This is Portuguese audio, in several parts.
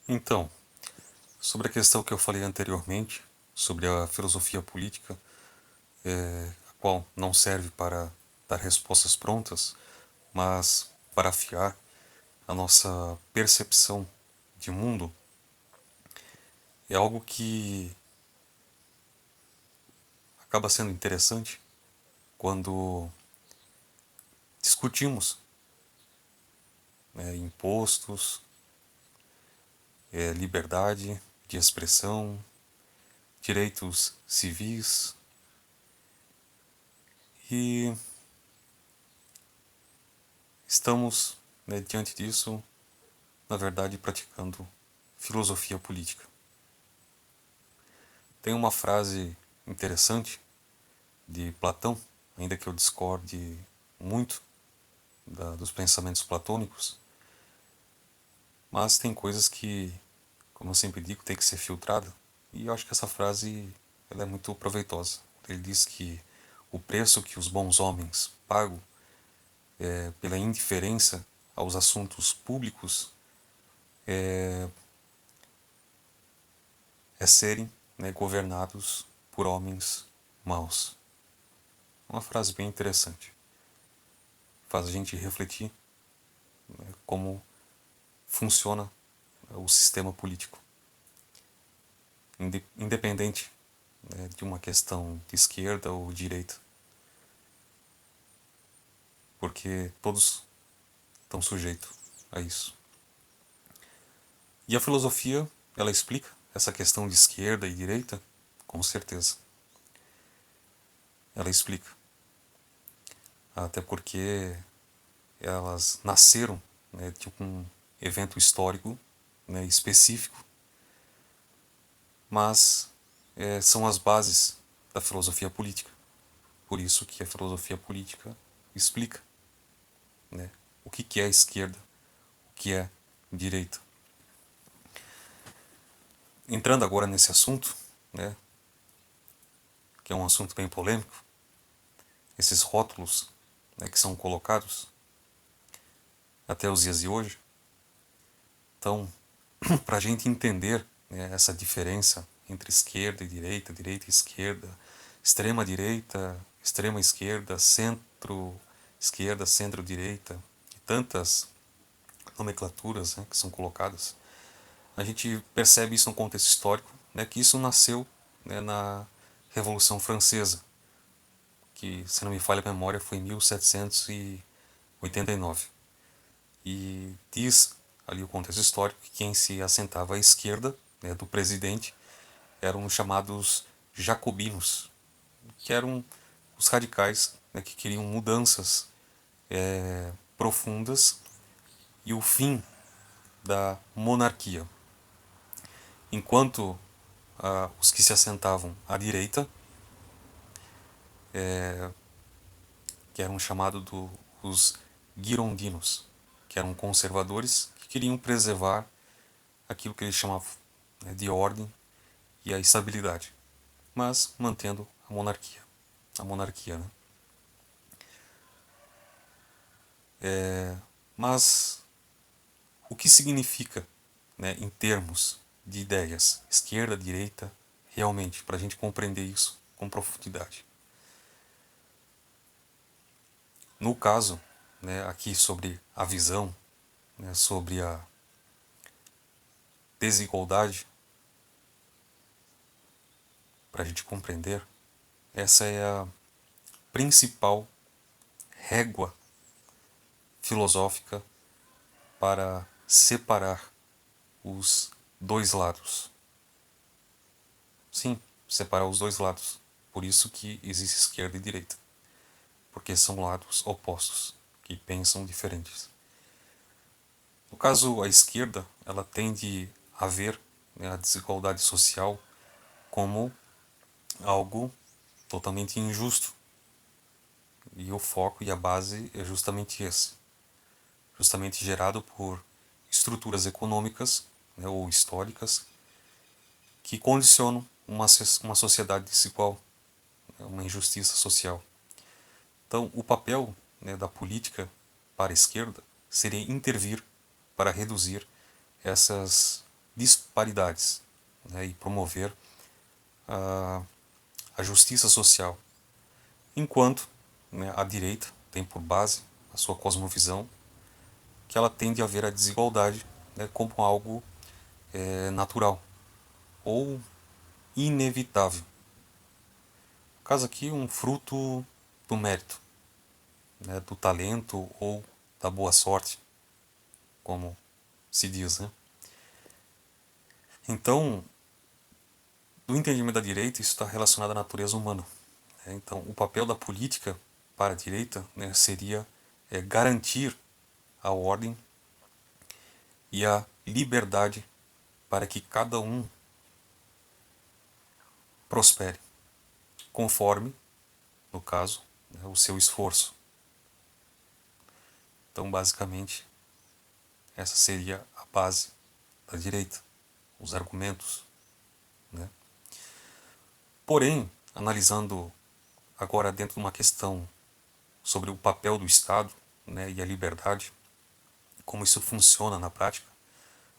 Então, sobre a questão que eu falei anteriormente, sobre a filosofia política, a qual não serve para dar respostas prontas, mas para afiar a nossa percepção de mundo, é algo que acaba sendo interessante quando discutimos impostos, liberdade de expressão, direitos civis e estamos, diante disso, na verdade, praticando filosofia política. Tem uma frase interessante de Platão, ainda que eu discorde muito dos pensamentos platônicos, mas tem coisas que, como eu sempre digo, tem que ser filtrada. E eu acho que essa frase ela é muito proveitosa. Ele diz que o preço que os bons homens pagam pela indiferença aos assuntos públicos é serem governados por homens maus. Uma frase bem interessante. Faz a gente refletir como funciona o sistema político. Independente de uma questão de esquerda ou direita. Porque todos estão sujeitos a isso. E a filosofia, ela explica essa questão de esquerda e direita? Com certeza. Ela explica. Até porque elas nasceram de um evento histórico específico, mas são as bases da filosofia política. Por isso que a filosofia política explica o que é esquerda, o que é direita. Entrando agora nesse assunto, que é um assunto bem polêmico, esses rótulos que são colocados até os dias de hoje. Então, para a gente entender essa diferença entre esquerda e direita e esquerda, extrema-direita, extrema-esquerda, centro-esquerda, centro-direita, e tantas nomenclaturas que são colocadas, a gente percebe isso no contexto histórico, que isso nasceu na Revolução Francesa, que, se não me falha a memória, foi em 1789. E diz ali o contexto histórico que quem se assentava à esquerda do presidente eram os chamados jacobinos, que eram os radicais que queriam mudanças profundas e o fim da monarquia. Enquanto os que se assentavam à direita, que eram chamados os girondinos, que eram conservadores que queriam preservar aquilo que eles chamavam de ordem e a estabilidade, mas mantendo a monarquia. A monarquia, né? Mas o que significa, em termos de ideias, esquerda, direita, realmente, para a gente compreender isso com profundidade? No caso, aqui sobre a visão, sobre a desigualdade, para a gente compreender, essa é a principal régua filosófica para separar os dois lados. Sim, separar os dois lados. Por isso que existe esquerda e direita. Porque são lados opostos, que pensam diferentes. No caso, a esquerda, ela tende a ver a desigualdade social como algo totalmente injusto. E o foco e a base é justamente esse. Justamente gerado por estruturas econômicas ou históricas que condicionam uma sociedade desigual, uma injustiça social. Então, o papel da política para a esquerda seria intervir para reduzir essas disparidades, né, e promover a justiça social. Enquanto, né, a direita tem por base a sua cosmovisão, que ela tende a ver a desigualdade, né, como algo natural ou inevitável. No caso aqui, um fruto do mérito, né, do talento ou da boa sorte, como se diz, né? Então, do entendimento da direita, isso está relacionado à natureza humana, né? Então, o papel da política para a direita, né, seria garantir a ordem e a liberdade para que cada um prospere, conforme, no caso, né, o seu esforço. Então, basicamente, essa seria a base da direita, os argumentos, né? Porém, analisando agora dentro de uma questão sobre o papel do Estado, né, e a liberdade, como isso funciona na prática,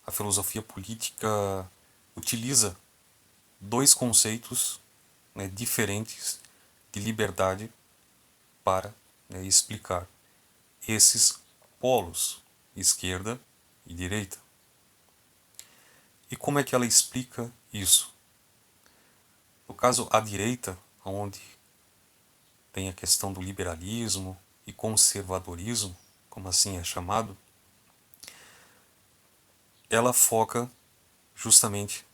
a filosofia política utiliza dois conceitos, né, diferentes de liberdade para, né, explicar esses polos, esquerda e direita. E como é que ela explica isso? No caso, a direita, onde tem a questão do liberalismo e conservadorismo, como assim é chamado, ela foca justamente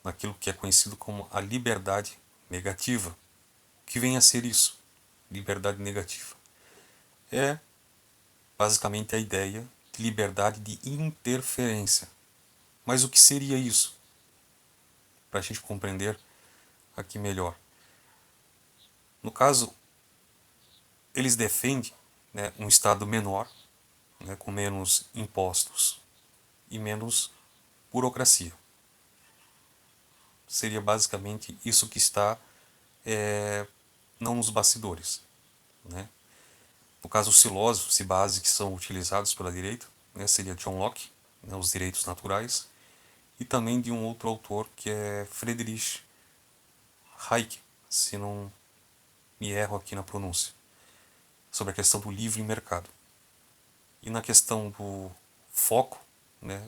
naquilo que é conhecido como a liberdade negativa. O que vem a ser isso? Liberdade negativa. É basicamente a ideia de liberdade de interferência. Mas o que seria isso? Para a gente compreender aqui melhor. No caso, eles defendem, né, um Estado menor, né, com menos impostos e menos burocracia. Seria basicamente isso que está não nos bastidores, né? No caso, os filósofos e bases que são utilizados pela direita, né, seria John Locke, né, os direitos naturais, e também de um outro autor que é Friedrich Hayek, se não me erro aqui na pronúncia, sobre a questão do livre mercado. E na questão do foco, né,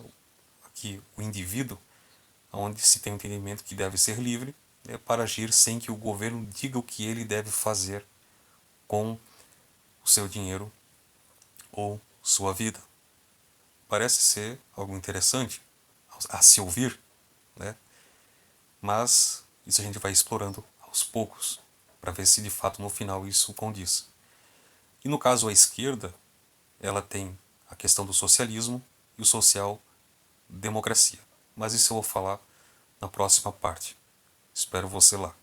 aqui o indivíduo, onde se tem o entendimento que deve ser livre, né, para agir sem que o governo diga o que ele deve fazer com o seu dinheiro ou sua vida. Parece ser algo interessante a se ouvir, né? Mas isso a gente vai explorando aos poucos para ver se de fato no final isso condiz. E no caso a esquerda, ela tem a questão do socialismo e o social-democracia. Mas isso eu vou falar na próxima parte. Espero você lá.